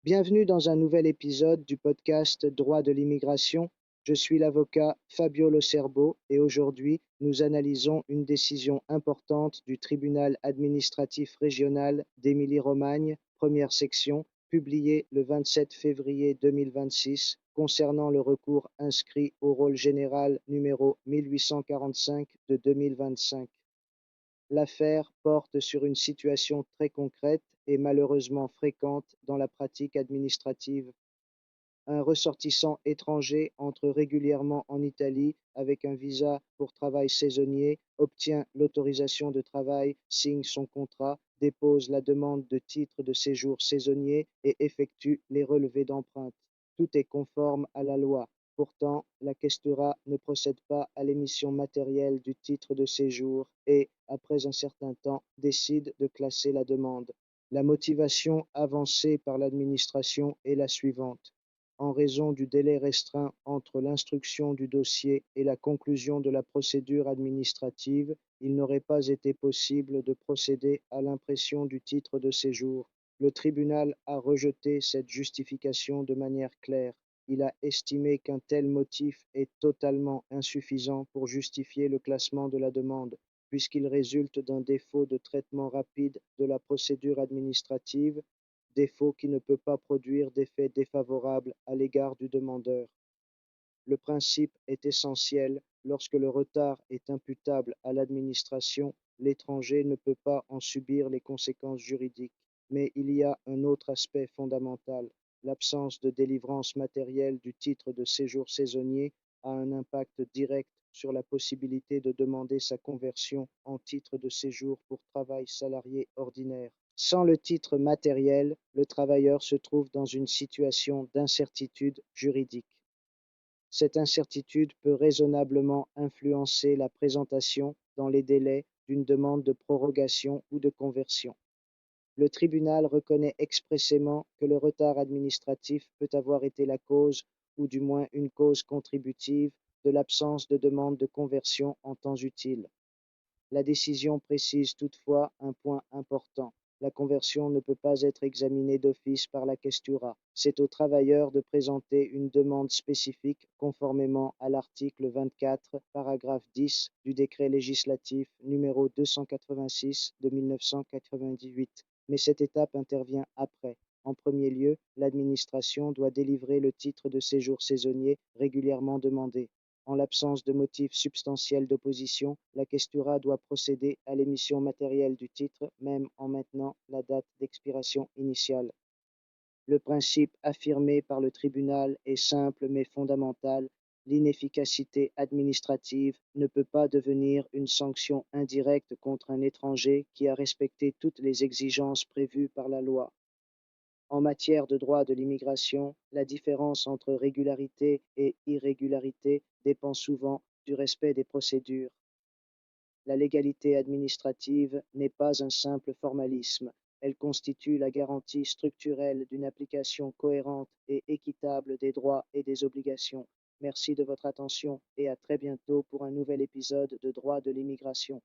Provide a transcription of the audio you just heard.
Bienvenue dans un nouvel épisode du podcast Droit de l'immigration. Je suis l'avocat Fabio Locerbo et aujourd'hui, nous analysons une décision importante du tribunal administratif régional d'Émilie-Romagne, première section, publiée le 27 février 2026 concernant le recours inscrit au rôle général numéro 1845 de 2025. L'affaire porte sur une situation très concrète et malheureusement fréquente dans la pratique administrative. Un ressortissant étranger entre régulièrement en Italie avec un visa pour travail saisonnier, obtient l'autorisation de travail, signe son contrat, dépose la demande de titre de séjour saisonnier et effectue les relevés d'empreintes. Tout est conforme à la loi. Pourtant, la questura ne procède pas à l'émission matérielle du titre de séjour et, après un certain temps, décide de classer la demande. La motivation avancée par l'administration est la suivante: en raison du délai restreint entre l'instruction du dossier et la conclusion de la procédure administrative, il n'aurait pas été possible de procéder à l'impression du titre de séjour. Le tribunal a rejeté cette justification de manière claire. Il a estimé qu'un tel motif est totalement insuffisant pour justifier le classement de la demande, puisqu'il résulte d'un défaut de traitement rapide de la procédure administrative, défaut qui ne peut pas produire d'effet défavorable à l'égard du demandeur. Le principe est essentiel: lorsque le retard est imputable à l'administration, l'étranger ne peut pas en subir les conséquences juridiques. Mais il y a un autre aspect fondamental: l'absence de délivrance matérielle du titre de séjour saisonnier a un impact direct sur la possibilité de demander sa conversion en titre de séjour pour travail salarié ordinaire. Sans le titre matériel, le travailleur se trouve dans une situation d'incertitude juridique. Cette incertitude peut raisonnablement influencer la présentation, dans les délais, d'une demande de prorogation ou de conversion. Le tribunal reconnaît expressément que le retard administratif peut avoir été la cause, ou du moins une cause contributive, de l'absence de demande de conversion en temps utile. La décision précise toutefois un point important: la conversion ne peut pas être examinée d'office par la questura. C'est au travailleur de présenter une demande spécifique conformément à l'article 24, paragraphe 10 du décret législatif numéro 286 de 1998. Mais cette étape intervient après. En premier lieu, l'administration doit délivrer le titre de séjour saisonnier régulièrement demandé. En l'absence de motif substantiel d'opposition, la questura doit procéder à l'émission matérielle du titre, même en maintenant la date d'expiration initiale. Le principe affirmé par le tribunal est simple mais fondamental: l'inefficacité administrative ne peut pas devenir une sanction indirecte contre un étranger qui a respecté toutes les exigences prévues par la loi. En matière de droit de l'immigration, la différence entre régularité et irrégularité dépend souvent du respect des procédures. La légalité administrative n'est pas un simple formalisme, elle constitue la garantie structurelle d'une application cohérente et équitable des droits et des obligations. Merci de votre attention et à très bientôt pour un nouvel épisode de Droit de l'immigration.